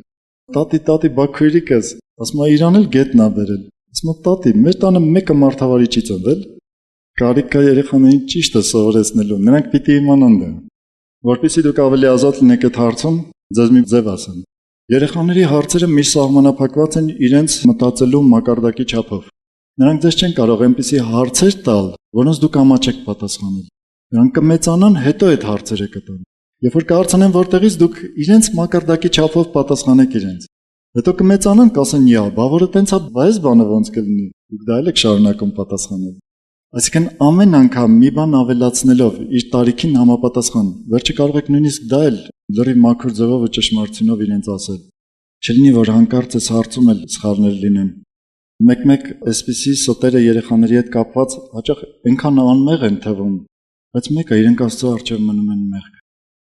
Տատի, բա քույրիկս։ Ասում է իրան էլ գետնա վերել։ Ասում է տատի, մեր տանը մեկը մարդավարիչի ծնվել։ Կարիք կա երեխաներին ճիշտը սովորեցնելու։ Նրանք պիտի իմանան դա։ Որպեսզի դուք ավելի ազատ լինեք այդ հարցում, ձեզ մի ձև ասեմ։ Երեխաների հարցերը միշտ սահմանափակված են իրենց մտածելու մակարդակի չափով։ Նրանք ձեզ չեն կարող այնպիսի հարցեր տալ, որոնց դուք ամաչեք պատասխանել։ Նրանք կմեծանան, հետո այդ հարցերը կտան։ Երբ որ կհարցնեն որտեղից դուք իրենց մակարդակի չափով պատասխանեք իրենց։ Հետո կմեծանան, կասեն՝ «Յա, բա որը տենց է, այս բանը ոնց կլինի»։ Դուք դա էլ եք շարունակում պատասխանել։ Այսինքն ամեն անգամ մի բան ավելացնելով իր տարիքին համապատասխան, վերջը կարող եք նույնիսկ դա էլ լրիվ մաքուր ձևով ու ճշմարտությունով իրենց ասել։ Չլինի, որ հանկարծ այս հարցում էլ սխալներ լինեն։ Մեկ-մեկ այսպիսի սոտերը երեխաների հետ կապված հաճախ այնքան անմեղ են թվում, բայց մեկը իրենք Աստծո առջև մնում են մեղք։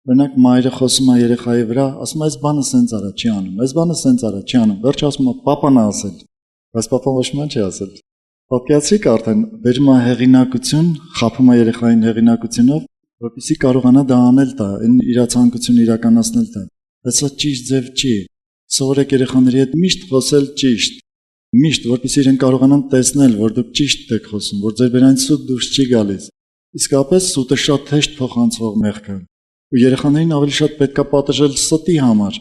Օրինակ մայրը խոսում է երեխայի վրա, ասում է՝ «Այս բանը սենց արա, չի անում, այս բանը սենց արա, չի անում»։ Վերջը ասում է՝ «Պապան ա ասել»։ Բայց պապան ոչ մի չի ասել։ Պատկերացրիք արդեն բերում է հեղինակություն, խաբում է երեխային հեղինակությունով, որպեսզի կարողանա դա անել դա, այն իր ցանկությունը իրականացնել դա։ Բայց սա ճիշտ ձև չի։ Սովորեք երեխաների հետ միշտ խոսել ճիշտ։ Միշտ, որպեսզի իրենք կարողանան տեսնել, որ դուք ճիշտ եք խոսում, որ ձեր վրայից սուտ դուրս չի գալիս։ Իսկապես սուտը շատ հեշտ փոխանցվող մեղք է։ Ու երեխաներին ավելի շատ պետք է պատժել ստի համար,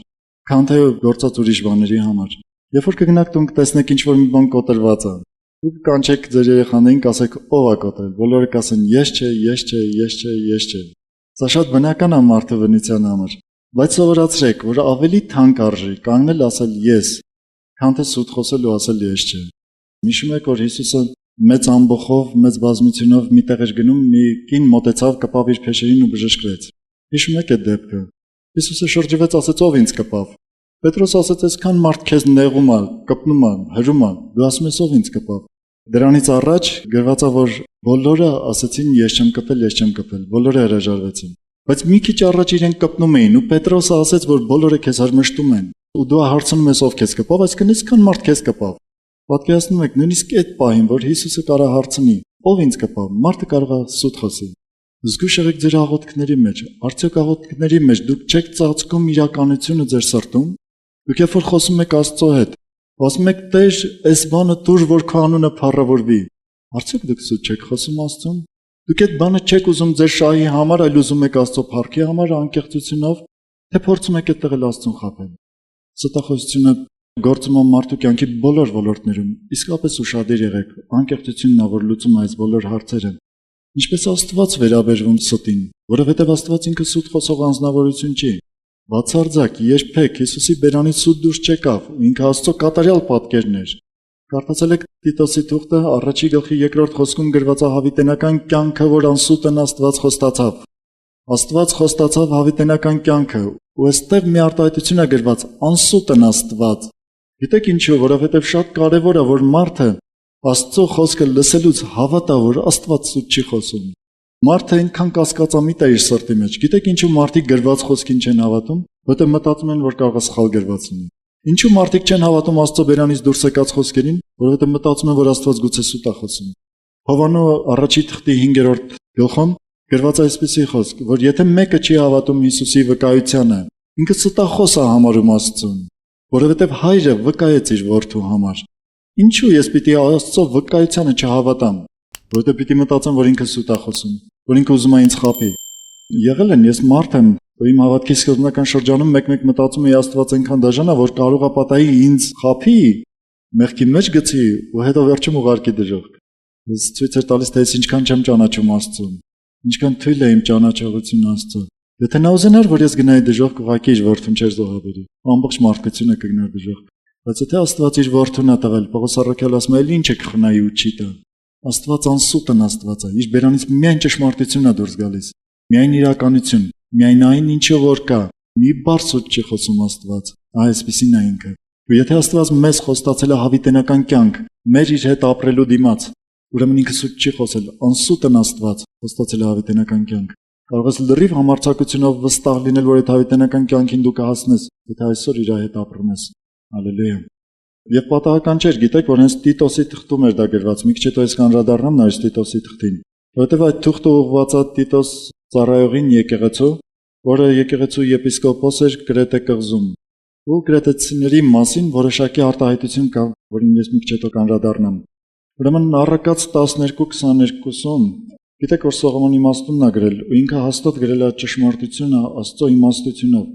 քան թե գործած ուրիշ բաների համար։ Երբ որ կգնաք տուն կտեսնեք ինչ որ մի բան կոտրված է, դուք կանչեք ձեր երեխաներին, կասեք՝ «Ով է կոտրել»։ Բոլորը կասեն՝ «Ես չէ, ես չէ, ես չէ, ես չէ»։ Սա շատ բնական է մարդու բնության համար, բայց սովորացրեք, որ ավելի թանկ արժի կանգնել ասել «ես», քան թե սուտ խոսել ու ասել «ես չէ»։ Հիշում եք, որ Հիսուսը մեծ ամբոխով, մեծ բազմությունով մի տեղ էր գնում, մի կին մոտեցավ, կպավ իր փեշերին ու բժշկվեց։ Հիշում եք այդ դեպքը։ Հիսուսը շրջվեց, ասեց՝ «Ով ինձ կպավ»։ Պետրոս ասեց՝ «Այսքան մարդ քեզ նեղում է, կպնում է, հրում է, դու ասում ես՝ ով ինձ կպավ»։ Դրանից առաջ գրված է, որ բոլորը ասեցին՝ «Ես չեմ կպել, ես չեմ կպել», բոլորը հրաժարվեցին։ Բայց մի քիչ առաջ իրենք կպնում էին, ու Պետրոսը ասեց, որ բոլորը քեզ հրմշտում են, ու դու հարցնում ես՝ ով քեզ կպավ, այսինքն այսքան մարդ քեզ կպավ։ Պատկերացնում եք, նույնիսկ այդ պահին, որ Հիսուսը կարա հարցնի՝ «Ով ինձ կպավ», մարդը կարող է սուտ խոսի։ Զգույշ եղեք ձեր աղոթքների մեջ։ Արդյոք աղոթքների մեջ դուք չեք ծածկում իրականությունը ձեր սրտում։ Դուք երբ որ խոսում եք Աստծո հետ, ասում եք՝ «Տեր, այս բանը տուր, որ քո անունը փառավորվի»։ Արդյոք դուք սուտ չեք խոսում Աստծուն։ Դուք այդ բանը չեք ուզում ձեր շահի համար, այլ ուզում եք Աստծո փառքի համար անկեղծությունով, թե փորձում եք այդտեղ էլ Աստծուն խաբել։ Ստախոսությունը գործում է մարդու կյանքի բոլոր ոլորտներում։ Իսկապես ուշադիր եղեք, անկեղծությունն է, որ լուծում է այս բոլոր հարցերը։ Ինչպես Աստված վերաբերվում սուտին, որովհետև Աստված ինքը սուտ խոսող անձնավորություն չի։ Բացարձակ երբեք Հիսուսի բերանից սուտ դուրս չեկավ, ու ինքը Աստծո կատարյալ պատկերն էր։ Կարդացել եք Տիտոսի թուղթը 1-րդ խոսքում գրված է հավիտենական կյանքը, որ անսուտն Աստված խոստացավ։ Աստված խոստացավ հավիտենական կյանքը, ու այստեղ մի արտահայտություն է գրված՝ անսուտն Աստված։ Գիտեք ինչու, որովհետև շատ կարևոր է, որ մարդը Աստծո խոսքը լսելուց հավատա, որ Աստված սուտ չի խոսում։ Մարդը այնքան կասկածամիտ է իր սրտի մեջ։ Գիտեք ինչու մարդիկ գրված խոսքին չեն հավատում, որտեղ մտածում են, որ կարող է սխալ գրված լինի։ Ինչու մարդիկ չեն հավատում Աստծո բերանից դուրս եկած խոսքերին, որովհետև մտածում են, որ Աստված գուցե սուտ է խոսում։ Հովանու 1-րդ գլխում գրված է այսպիսի խոսք, որ եթե մեկը չի հավատում Հիսուսի վկայությանը, ինքը ստախոս է համարում Աստծուն, որովհետև Հայրը վկայեց իր որդու համար։ Ինչու ես պիտի Աստծո վկայությանը չհավատամ, որովհետև պիտի մտածեմ, որ ինքը սուտ է խոսում, որ ինքը ուզում է ինձ խաբի։ Եղել են, ես մարդ եմ, ու իմ հավատքի սկզբնական շրջանում մեկ-մեկ մտածում էի Աստված այնքան դաժան է, որ կարող է պատահի ինձ խաբի, մեղքի մեջ գցի ու հետո վերջում ուղարկի դժոխք։ Ես ցույց էր տալիս, թե ես ինչքան չեմ ճանաչում Աստծուն, ինչքան թույլ է իմ ճանաչողությունը Աստծո։ Եթե նա ուզենար, որ ես գնայի դժոխք, ուղղակի իր որդուն չէր զոհաբերի, ամբողջ մարդկությունը կգներ դժոխք։ Բայց եթե Աստված իր որդուն է տվել, Պողոս առաքյալը ասում է, «Էլ ինչ է կխնայի ու չի տա»։ Աստված անսուտն Աստված է, իր բերանից միայն ճշմարտությունն է դուրս գալիս, միայն իրականություն, միայն այն ինչը որ կա, մի բառ սուտ չի խոսում Աստված։ Այսպեսին է ինքը։ Ու եթե Աստված մեզ խոստացել է հավիտենական կյանք, մեր իր հետ ապրելու դիմաց, ուրեմն ինքը սուտ չի խոսել, անսուտն Աստված խոստացել է հավիտենական կյանք։ Կարող ես լրիվ համարձակությունով վստահ լինել, որ այդ հավիտենական կյանքին դու կհասնես, եթե այսօր իր հետ ապրում ես։ Հալելույա։ Եվ պատահական չէր, գիտեք, որ հենց Տիտոսի թղթում էր դա գրված, մի քիչ հետո ես կանդրադառնամ նայես Տիտոսի թղթին, որովհետև այդ թղթը ուղղված է Տիտոս ծառայողին եկեղեցու, որը եկեղեցու եպիսկոպոս էր Կրետե կղզում, ու կրետեցիների մասին որոշակի արտահայտություն կա, որին ես մի քիչ հետո կանդրադառնամ։ Ուրեմն Առակաց 12:22-ում գիտեք, որ Սողոմոն իմաստունն է գրել, ու ինքը հաստատ գրել է ճշմարտությունը Աստծո իմաստությունով։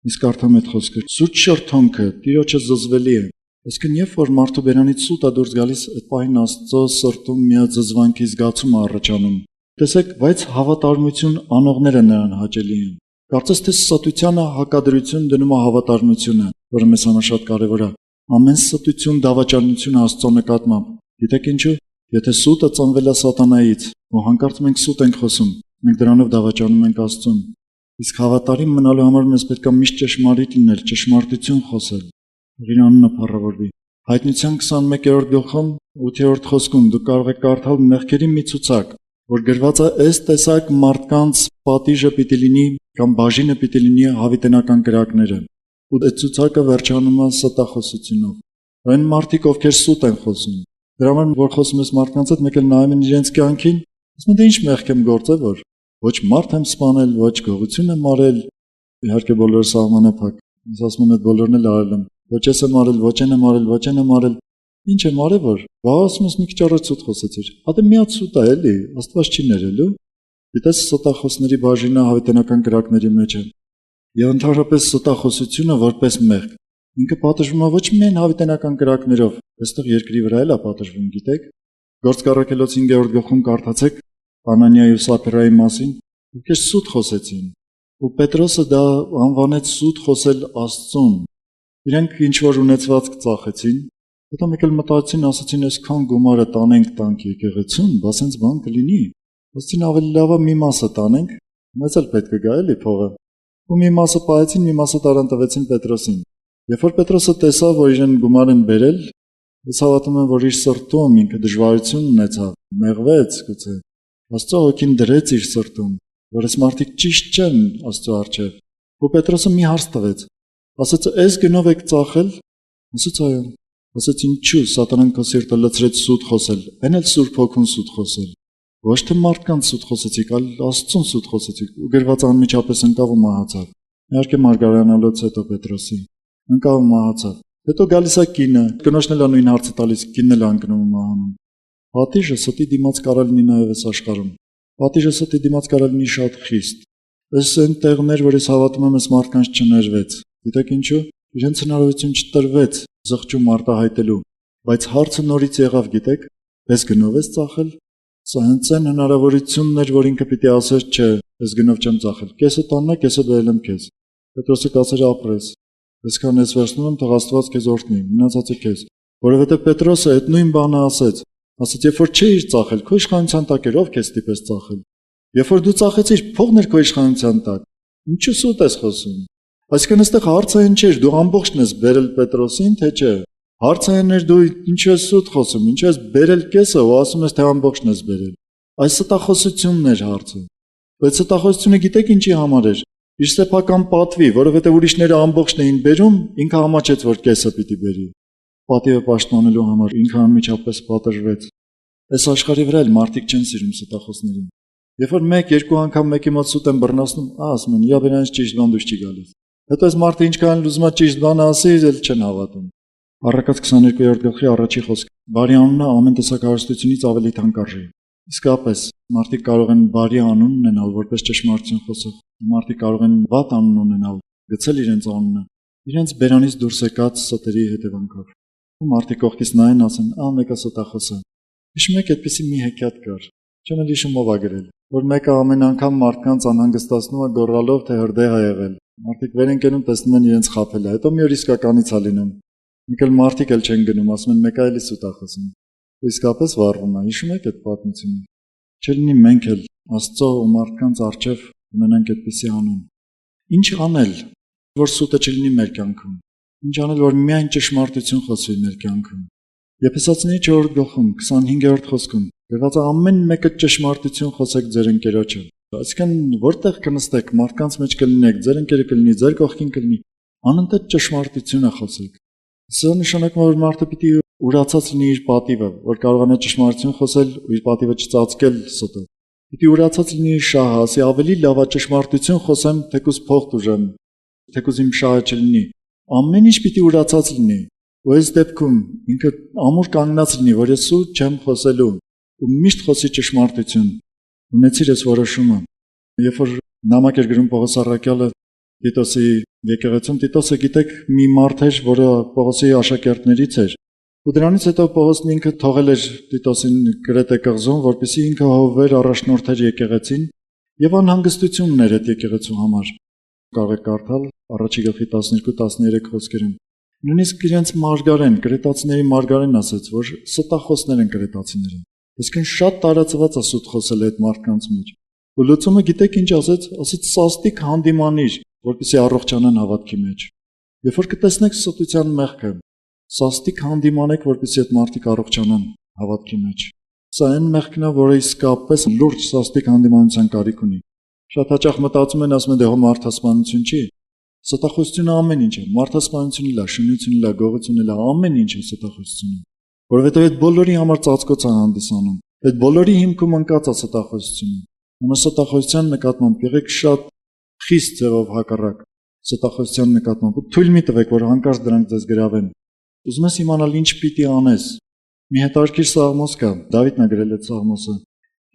Իսկ արդյոք այդ խոսքը սուտ շրթոնքը Տիրոջը զզվելի է։ Այսինքն երբ որ մարդու բերանից սուտը դուրս գալիս, այդ պահին Աստծո սրտում մի զզվանքի զգացում է առաջանում։ Տեսեք, բայց հավատարմություն անողները նրան հաճելի են։ Կարծես թե ստությանը հակադրություն դնում է հավատարմությունը, որը մեզ համար շատ կարևոր է։ Ամեն ստություն դավաճանություն Աստծո նկատմամբ։ Գիտեք ինչու՞։ Եթե սուտը ծնվել է սատանայից, ու հանկարծ մենք սուտ ենք խոսում, մենք դրանով դավաճանում ենք Աստծուն։ Իսկ հավատարիմ մնալու համար մեզ պետք է միշտ ճշմարիտ լինել, ճշմարտություն խոսել։ Իր անունը փառավորվի։ Հայտնության 21-րդ գլխում 8-րդ խոսքում դուք կարող եք կարդալ մեղքերի մի ցուցակ, որ գրված է այս տեսակ մարդկանց պատիժը պիտի լինի կամ բաժինը պիտի լինի հավիտենական կրակները։ Ու այդ ցուցակը վերջանում է ստախոսությունով։ Այն մարդիկ, ովքեր սուտ են խոսում, դրա համար որ խոսում ես մարդկանց հետ, մեկ էլ նայում են իրենց կյանքին, ասում են դե ինչ մեղք եմ գործել, որ ոչ մարդ եմ սպանել, ոչ գողություն եմ արել, իհարկե բոլորը սահմանափակ։ Ես ասում եմ այդ բոլորն էլ արել եմ։ Ոչ ես եմ արել, ոչ են եմ արել, ոչ են եմ արել։ Ինչ եմ արել որ։ Բա ասում ես մի քիչ առաջ սուտ խոսեցիր։ Հա դե մի հատ սուտ է էլի, Աստված չի ներելու։ Գիտես ստախոսների բաժինը հավիտենական կրակների մեջ է։ Եվ ընդհանրապես ստախոսությունը որպես մեղք ինքը պատժվում է ոչ միայն հավիտենական կրակներով, այստեղ երկրի վրա էլ է պատժվում, գիտեք։ Գործք առաքելոց 5-րդ գլխում կարդացեք Անանիայի ու Սափիրայի մասին, ովքեր սուտ խոսեցին։ Ու Պետրոսը դա անվանեց սուտ խոսել Աստծուն։ Իրենք ինչ որ ունեցվածք ծախեցին, հետո մեկ էլ մտածեցին, ասացին, այսքան գումարը տանենք տանք եկեղեցուն, բա սենց բան կլինի։ Ասացին ավելի լավ է մի մասը տանենք, մեզ էլ պետք է գա էլի փողը։ Ու մի մասը պահեցին, մի մասը տարան տվեցին Պետրոսին։ Երբ որ Պետրոսը տեսավ, որ իրեն գումար են բերել, ես հավատում եմ, որ իր սրտում ինքը դժվարություն ունեցավ, մեղվեց գուցե։ Աստծո հոգին դրեց իր սրտում, որ այս մարդիկ ճիշտ չեն Աստծո առջև։ Ու Պետրոսը մի հարց տվեց։ Ասաց, «Այս գնով եք ծախել»։ Ասաց, «Այո»։ Ասաց, «Ինչու՞ սատանան քո սիրտը լցրեց սուտ խոսել, այն էլ Սուրբ Հոգուն սուտ խոսել։ Ոչ թե մարդկանց սուտ խոսեցիք, այլ Աստծուն սուտ խոսեցիք»։ Ու գրված անմիջապես ընկավ ու մահացավ։ Իհարկե մարգարանալուց հետո Պետրոսի ընկավ ու մահացավ։ Հետո գալիս է կինը, կնոջն էլ նույն հարցը տալիս, կինն էլ անկնում ու մահանում։ Պատիժը ստի դիմաց կարող լինի նաև այս աշխարհում։ Պատիժը ստի դիմաց կարող լինի շատ խիստ։ Այս այն տեղներ, որ ես հավատում եմ, այս մարդկանց չներվեց։ Գիտեք ինչու՞։ Իրենց հնարավորություն չտրվեց զղջում արտահայտելու, բայց հարցը նորից եղավ, գիտեք, այս գնով ես ծախել։ Սա հենց այն հնարավորությունն էր, որ ինքը պիտի ասեր, չէ, այս գնով չեմ ծախել։ Կեսը տաննա, կեսը բերել եմ քեզ։ Պետրոսը կասեր ապրես։ Այսքան ես վերցնում եմ, թող Աստված քեզ օրհնի, մնացածը քեզ։ Որովհետև Պետրոսը այդ նույն բանը ասեց։ Ասաց, երբ որ չէիր ծախել, քո իշխանության տակ էր, ով քեզ տիպես ծախել։ Երբ որ դու ծախեցիր, փողն էր քո իշխանության տակ։ Ինչու սուտ ես խոսում։ Այսինքն այստեղ հարցը այն չէր, դու ամբողջն ես բերել Պետրոսին, թե չէ։ Հարցը այն էր, դու ինչու ես սուտ խոսում, ինչու ես բերել կեսը ու ասում ես, թե ամբողջն ես բերել։ Այս ստախոսությունն էր հարցը։ Բայց ստախոսությունը գիտեք ինչի համար էր։ Իր սեփական պատվի, որովհետև ուրիշները ամբողջն էին բերում, ինքը համաչեց, որ կեսը պիտի բերի։ Պատիվը պաշտպանելու համար ինքը անմիջապես պատժվեց։ Այս աշխարհի վրա էլ մարդիկ չեն սիրում ստախոսներին։ Երբ որ 1-2 անգամ մեկի մոտ սուտ են բռնացնում, ասում են, «Յա բերանից ճիշտ բան դուրս չի գալիս»։ Հետո այս մարդը ինչքան ուզում է ճիշտ բան ասի, էլ չեն հավատում։ Առակաց 22-րդ գլխի առաջի խոսք։ Բարի անունը ամեն տեսակ հարստությունից ավելի թանկարժի։ Իսկապես, մարդիկ կարող են բարի անուն ունենալ, որպես ճշմարտություն խոսող։ Մարդիկ կարող են վատ անուն ունենալ, գցել իրենց անունը, իրենց բերանից դուրս եկած ստերի հետևանքով։ Ու մարդիկ կողքից նայեն, ասեն, մեկը ստախոս է։ Հիշում եք, այդպիսի մի հեքիաթ կար։ Չեմ էլ հիշում ով է գրել, որ մեկը ամեն անգամ մարդկանց անհանգստացնում է գոռալով, թե հրդեհ է եղել։ Մարդիկ վեր են կենում, տեսնում են իրենց խաբել է, հետո մի օր իսկականից է լինում։ Մեկ էլ մարդիկ էլ չեն գնում, ասում են մեկը էլի սուտ է խոսում։ Ու իսկապես վառվում է։ Հիշում եք այդ պատմությունը։ Չլինի մենք էլ Աստծո ու մարդկանց առջև ունենանք այդպիսի անուն։ Ինչ անել, որ սուտը չլինի մեր կյանքում։ Ինչ անել, որ միայն ճշմարտություն խոսվի մեր կյանքում։ Եփեսացիների 4-րդ գլխում 25-րդ խոսքում գրված է ամեն մեկը ճշմարտություն խոսեք ձեր ընկերոջը։ Այսինքն որտեղ կնստեք, մարդկանց մեջ կլինեք, ձեր ընկերը կլինի, ձեր կողքին կլինի, անընդհատ ճշմարտությունը խոսեք։ Սա նշանակում է, որ մարդը պիտի ուրացած լինի իր պատիվը, որ կարողանա ճշմարտություն խոսել ու իր պատիվը չծածկել ստը։ Պիտի ուրացած լինի իր շահը, ասի ավելի լավ է ճշմարտություն խոսեմ, թեկուզ փող տուժեմ, թեկուզ իմ շահը չլինի։ Ամեն ինչ պիտի ուրացած լինի։ Ու այս դեպքում ինքը ամուր կանգնած լինի, որ ես սուտ չեմ խոսելու ու միշտ խոսի ճշմարտություն։ Ունեցիր այս որոշումը։ Երբ որ նամակ էր գրում Պողոս առաքյալը Տիտոսի Եկեղեցում Տիտոսը գիտեք մի մարդ էր, որը Պողոսի աշակերտներից էր։ Ու դրանից հետո Պողոսն ինքը թողել էր Տիտոսին Կրետե կղզում, որպեսզի ինքը հովվեր առաջնորդեր եկեղեցին եւ անհանգստություններ այդ եկեղեցու համար։ Կարող եք կարդալ առաջի գլխի 12-13 խոսքերում։ Նույնիսկ իրենց մարգարեն, կրետացիների մարգարեն ասաց, որ ստախոսներ են կրետացիները։ Այսինքն շատ տարածված է սուտ խոսել այդ մարդկանց մեջ։ Ու լուծումը գիտեք ինչ ասաց, ասաց սաստիկ հանդիմանիր, որպեսզի առողջանան հավատքի մեջ։ Երբ որ կտեսնեք սոտության մեղքը, սաստիկ հանդիմանեք, որպեսզի այդ մարդիկ առողջանան հավատքի մեջ։ Սա այն մեղքն է, որը իսկապես լուրջ սաստիկ հանդիմանության կարիք ունի։ Շատ հաճախ մտածում են, ասում են, դե հո մարդասպանություն չի։ Ստախոսությունը ամեն ինչ է, մարդասպանությունն էլ է, շինությունն էլ է, գողությունն էլ է, ամեն ինչ է ստախոսությունը։ Որովհետև այդ բոլորի համար ծածկոց է հանդիսանում։ Այդ բոլորի հիմքում ընկած է ստախոսությունը։ Ուրեմն ստախոսության նկատմամբ եղեք շատ խիստ ձևով հակառակ ստախոսության նկատմամբ։ Թույլ մի տվեք, որ հանկարծ դրանք ձեզ գրավեն։ Ուզում ես իմանալ ինչ պիտի անես։ Մի հետարքիր սաղմոս կա, Դավիթն է գրել այդ սաղմոսը։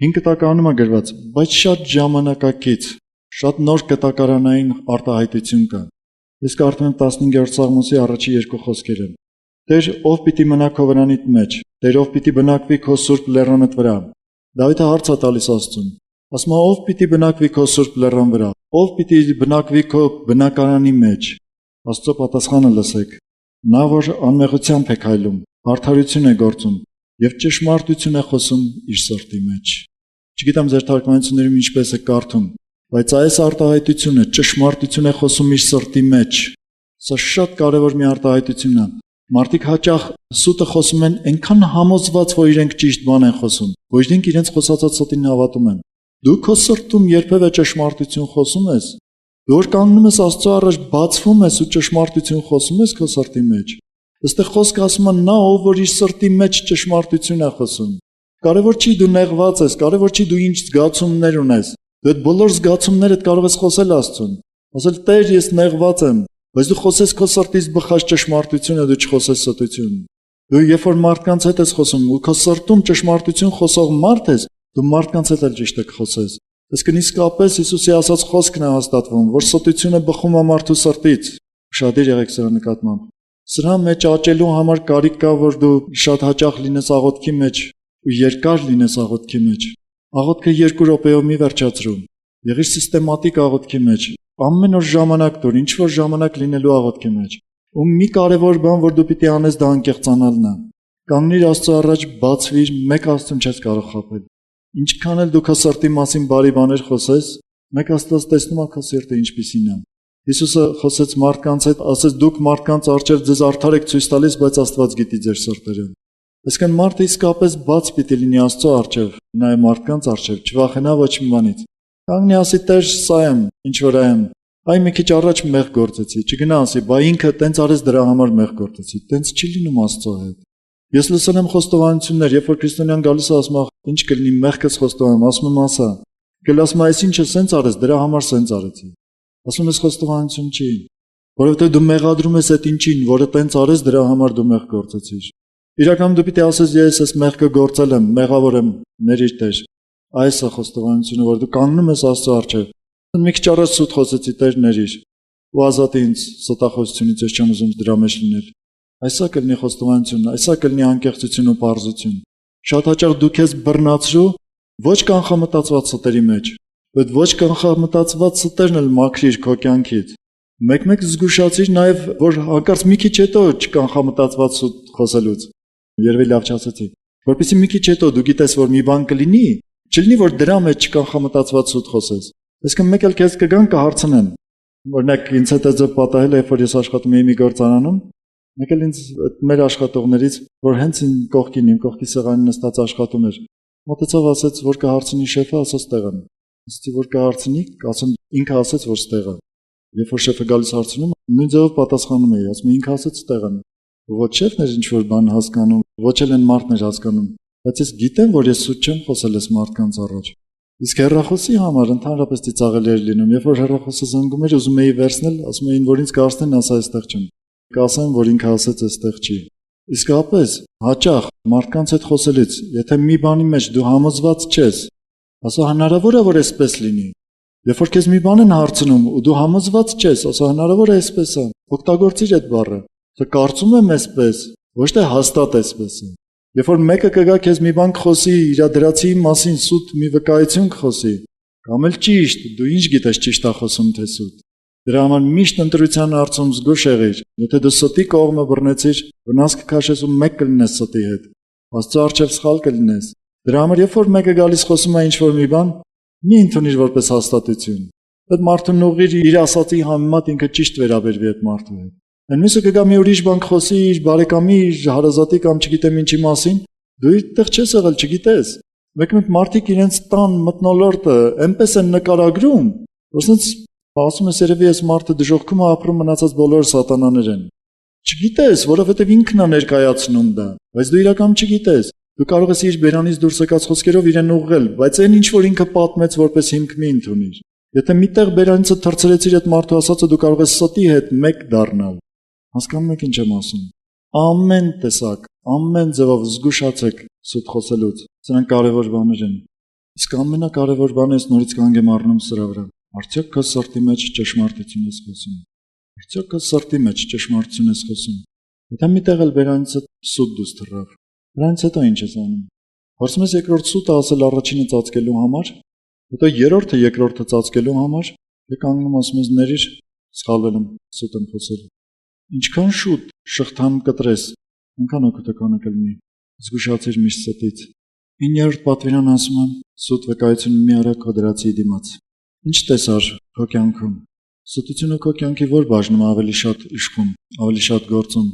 5 կտակարանում է գրված, բայց շատ ժամանակակից, շատ նոր կտակարանային արտահայտություն կա։ Ես կարդում եմ 15-րդ սաղմոսի առաջի 2 խոսքերը։ Տեր, ով պիտի մնա քո վրանիդ մեջ, Տեր, ով պիտի բնակվի քո սուրբ լեռանդ վրա։ Դավիթը հարց է տալիս Աստծուն։ Ասում է, ով պիտի բնակվի քո սուրբ լեռան վրա, ով պիտի բնակվի քո բնակարանի մեջ։ Աստծո պատասխանը լսեք։ Նա, որ անմեղությամբ է քայլում, արդարություն է գործում եւ ճշմարտություն է խոսում իր սրտի մեջ։ Չգիտեմ ձեր թարգմանություններում ինչպես է կարդում, բայց այս արտահայտությունը ճշմարտություն է խոսում իր սրտի մեջ։ Սա շատ կարևոր մի արտահայտություն է։ Մարդիկ հաճախ սուտը խոսում են այնքան համոզված, որ իրենք ճիշտ բան են խոսում, ոչ թե իրենց խոսածած սուտին հավատում են։ Դու քո սրտում երբևէ ճշմարտություն խոսում ես։ Դու որ կանգնում ես Աստծո առաջ, բացվում ես ու ճշմարտություն խոսում ես քո սրտի մեջ։ Այստեղ խոսքը ասում է նա, ով որ իր սրտի մեջ ճշմարտություն է խոսում։ Կարևոր չի դու նեղված ես, կարևոր չի դու ինչ զգացումներ ունես։ Դու այդ բոլոր զգացումներդ կարող ես խոսել Աստծուն։ Ասել Տեր, ես նեղված եմ, բայց դու խոսես քո սրտից բխած ճշմարտությունը, դու չխոսես ստություն։ Դու երբ որ մարդկանց հետ ես խոսում ու քո սրտում ճշմարտություն խոսող մարդ ես, դու մարդկանց հետ էլ ճիշտ ես խոսես։ Այսինքն իսկապես Հիսուսի ասած խոսքն է հաստատվում, որ ստությունը բխում է մարդու սրտից։ Ուշադիր եղեք սրա նկատմամբ։ Սրա մեջ աճելու համար կարիք կա, որ դու շատ հաճախ լինես աղոթքի մեջ ու երկար լինես աղոթքի մեջ։ Աղոթքը 2 րոպեով մի վերջացրու։ Եղիր սիստեմատիկ աղոթքի մեջ։ Ամեն օր ժամանակ տուր, ինչ որ ժամանակ լինելու աղոթքի մեջ։ Ու մի կարևոր բան, որ դու պիտի անես, դա անկեղծանալն է։ Կանգնիր Աստծո առաջ, բացվիր, մեկ Աստծուն չես կարող խաբել։ Ինչքան էլ դու քո սրտի մասին բարի բաներ խոսես, մեկ Աստված տեսնում է քո սիրտը ինչպիսին է։ Հիսուսը խոսեց մարդկանց հետ, ասեց դուք մարդկանց առջև ձեզ արդար եք ցույց տալիս, բայց Աստված գիտի ձեր սրտերը։ Այսինքն մարդը իսկապես բաց պիտի լինի Աստծո առջև, նայ մարդկանց առջև, չվախենա ոչ մի բանից։ Կանգնի ասի Տեր, սա եմ, ինչ որ եմ։ Այ մի քիչ առաջ մեղ գործեցի, չգնա ասի, բա ինքը տենց արես դրա համար մեղ գործեցի։ Տենց չի լինում Աստծո հետ։ Ես լսել եմ խոստովանություններ, երբ որ քրիստոնյան գալիս է ասում, ինչ կլինի մեղքս խոստովանում, ասում եմ ասա։ Գլասում այս ինչը սենց արես, դրա համար սենց արեցի։ Ասում ես խոստովանություն չի, որովհետև դու մեղադրում ես այդ ինչին, որը տենց արես, դրա համար դու մեղ գործեցիր։ Իրականում դու պիտի ասես, ես այս մեղքը գործել եմ, մեղավոր եմ, ներիր Տեր։ Այս է խոստովանությունը, որ դու կանգնում ես Աստծո առջև։ Մի քիչ առաջ սուտ խոսեցի, Տեր ներիր։ Ու ազատի ինձ ստախոսությունից, ես չեմ ուզում դրա մեջ լինել։ Այսա կլինի խոստովանություն, այսա կլինի անկեղծություն ու պարզություն։ Շատ հաճախ դու քեզ բռնացրու ոչ կանխամտածված ստերի մեջ, բայց ոչ կանխամտածված ստերն էլ մաքրիր քո կյանքից։ Մեկ-մեկ զգուշացիր նաև, որ հանկարծ մի քիչ հետո չկանխամտածված սուտ խոսելուց։ Երևի լավ չասեցի։ Որպեսզի մի քիչ հետո դու գիտես, որ մի բան կլինի, չլինի, որ դրա մեջ չկանխամտածված սուտ խոսես։ Այսինքն մեկ էլ քեզ կգան կհարցնեն։ Օրինակ ինձ հետ է պատահել, երբ որ ես աշխատում էի մի գործարանում, մեկ էլ ինձ մեր աշխատողներից, որ հենց իմ կողքի սեղանին նստած աշխատում էր, մոտեցավ ասեց, որ կհարցնի շեֆը, ասաց տեղ եմ։ Ասեցի, որ կհարցնի, ասում ինքը ասեց, որ ստեղ է։ Երբ որ շեֆը գալիս հարցնում, նույն ձևով պատասխանում էի, ասում ինքը ասեց ստեղ եմ։ Ոչ շեֆն էր ինչ որ բան հասկանում, ոչ էլ են մարդն էր հասկանում, բայց ես գիտեմ, որ ես սուտ չեմ խոսել այս մարդկանց առաջ։ Իսկ հեռախոսի համար ընդհանրապես ծիծաղելի էր լինում, երբ որ հեռախոսը զանգում էր, ուզում էի վերցնել, ասում էին, որ ինձ կհարցնեն, ասա այստեղ չեմ։ Կասեմ, որ ինքը ասեց այստեղ չի։ Իսկապես, հաճախ մարդկանց հետ խոսելուց, եթե մի բանի մեջ դու համոզված չես, ասա հնարավոր է որ այսպես լինի։ Երբ որ քեզ մի բան են հարցնում ու դու համոզված չես, ասա հնարավոր է այսպես է, օգտագործիր այդ բառը։ Թե կարծում եմ այսպես, ոչ թե հաստատ այսպես է։ Երբ որ մեկը կգա քեզ մի բան կխոսի, իր դրացի մասին սուտ մի վկայություն կխոսի, կամ էլ ճիշտ, դու ինչ գիտես ճիշտ է խոսում թե սուտ։ Դրա համար միշտ ընտրության հարցում զգուշ եղիր։ Եթե դու ստի կողմը բռնեցիր, վնաս կքաշես ու մեկ կլինես ստի հետ։ Աստծո առջև սխալ կլինես։ Դրա համար երբ որ մեկը գալիս խոսում է ինչ-որ մի բան, մի ընդունիր որպես հաստատություն։ Այդ մարդուն ուղղիր իր ասածի համեմատ ինքը ճիշտ վերաբերվի այդ մարդու հետ։ Այն մյուսը կգա մի ուրիշ բան խոսի իր բարեկամի, իր հարազատի կամ չգիտեմ ինչի մասին, դու այդտեղ չես եղել, չգիտես։ Մեկ-մեկ մարդիկ իրենց տան մթնոլորտը այնպես են նկարագրում, որոնց ասում ես երևի այս մարդը դժոխքում է ապրում, մնացած բոլորը սատանաներ են։ Չգիտես, որովհետև ինքն է ներկայացնում դա, բայց դու իրական չգիտես։ Դու կարող ես իր բերանից դուրս եկած խոսքերով իրեն ուղղել, բայց այն ինչ որ ինքը պատմեց որպես հիմք մի ընդունիր։ Եթե միտեղ բերանիցը թռցրեցիր այդ մարդու ասածը, դու կարող ես ստի հետ մեկ դառնալ։ Հասկանում եք ինչ եմ ասում։ Ամեն տեսակ, ամեն ձևով զգուշացեք սուտ խոսելուց։ Սրանք կարևոր բաներ են։ Իսկ ամենակարևոր բանը ես նորից կանգ եմ առնում սրա վրա։ Արդյոք քո սրտի մեջ ճշմարտություն ես խոսում։ Արդյոք քո սրտի մեջ ճշմարտություն ես խոսում։ Եթե միտեղ էլ բերանիցը սուտ դուրս թռավ, դրանից հետո ինչ ես անում։ Փորձում ես երկրորդ սուտը ասել առաջինը ծածկելու համար, հետո երրորդը երկրորդը ծածկելու համար, դե կանգնում ասում ես ներիր, սխալվել եմ, սուտ եմ խոսել։ Ինչքան շուտ շղթան կտրես, այնքան օգտակար կլինի։ Զգուշացիր միշտ ստից։ 9-րդ պատվիրան ասում է. սուտ վկայություն մի արա քո դրացի դիմաց։ Ինչ տեսար քո կյանքում։ Սուտությունը քո կյանքի որ բաժնում ավելի շատ իշխում, ավելի շատ գործում։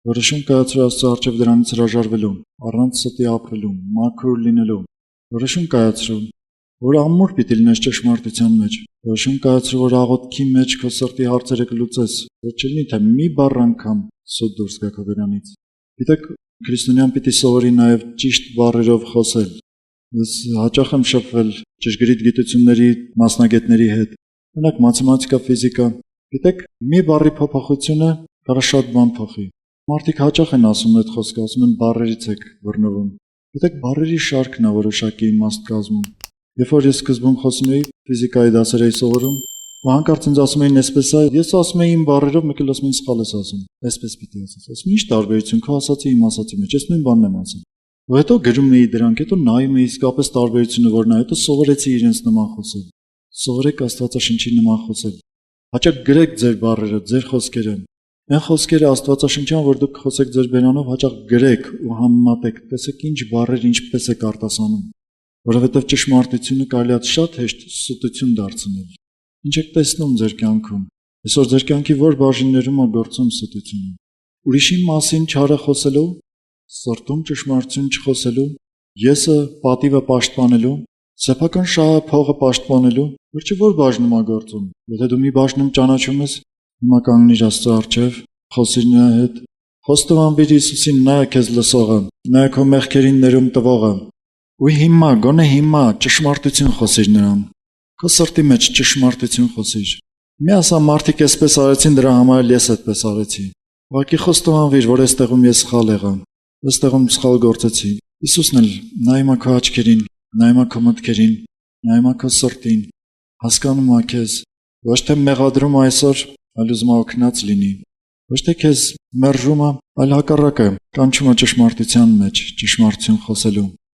Որոշում կայացրու Աստծո առջև դրանից հրաժարվելու, առանց ստի ապրելու, մաքուր լինելու։ Որոշում կայացրու, որ ամուր պիտի լինես ճշմարտության մեջ։ Որոշում կայացրու, որ աղոթքի մեջ քո սրտի հարցերը կլուծես, որ չլինի թե մի բառ անգամ սուտ դուրս գա քո բերանից։ Գիտեք, քրիստոնյան պիտի սովորի նաև ճիշտ բառերով խոսել։ Ես հաճախ եմ շփվել ճշգրիտ գիտությունների մասնագետների հետ։ Օրինակ մաթեմատիկա, ֆիզիկա։ Գիտեք, մի բառի փոփոխությունը կարող շատ բան փոխի։ Մարդիկ հաճախ են ասում այդ խոսքը, ասում են բառերից եք բռնվում։ Գիտեք, բառերի շարքն է որոշակի իմաստ կազմում։ Երբ որ ես սկզբում խոսում էի, ֆիզիկայի դասեր էի սովորում, հանկարծ ինձ ասում էին այսպես է, ես ասում էի իմ բառերով, մեկ էլ ասում էին սխալ ես ասում։ Այսպես պիտի ասես։ Ասում ինչ տարբերություն քո ասացի իմ ասացի մեջ, ես նույն բանն եմ ասում։ Ու հետո գրում էի դրանք, հետո նայում էի իսկապես տարբերությունը որն է, հետո սովորեցի իրենց նման խոսել։ Սովորեք Աստվածաշնչի նման խոսել։ Հաճախ գրեք ձեր բառերը, ձեր խոսքերը։ Այն խոսքերը Աստվածաշնչյան, որ դուք խոսեք ձեր բերանով, հաճախ գրեք ու համեմատեք, տեսեք ինչ բառեր ինչպես եք արտասանում, որովհետև ճշմարտությունը կարելի է շատ հեշտ սուտություն դարձնել։ Ինչ եք տեսնում ձեր կյանքում։ Այսօր ձեր կյանքի որ բաժիններում է գործում սուտությունը։ Ուրիշի մասին չարը խոսելու, սրտում ճշմարտություն չխոսելու, եսը պատիվը պաշտպանելու, սեփական շահը փողը պաշտպանելու, վերջի որ բաժնում է գործում։ Եթե դու մի բաժնում ճանաչում ես, հիմա կանգնիր Աստծո առջև, խոսիր նրա հետ, խոստովանվիր Հիսուսին, նա է քեզ լսողը, նա է քո մեղքերին ներում տվողը։ Ու հիմա, գոնե հիմա ճշմարտություն խոսիր նրան։ Քո սրտի մեջ ճշմարտություն խոսիր։ Մի ասա մարդիկ այսպես արեցին, դրա համար ես այդպես արեցի։ Ուղղակի խոստովանվիր, որ այստեղում ես սխալ եղա, այստեղում սխալ գործեցի։ Հիսուսն էլ նայում է քո աչքերին, նայում է քո մտքերին, նայում է քո սրտին, հասկանում է քեզ, ոչ թե մեղադրում այսօր, այլ ուզում է օգնած լինի։ Ոչ թե քեզ մերժում է, այլ հակառակը, կանչում է ճշմարտության մեջ, ճշմարտություն խոսելու։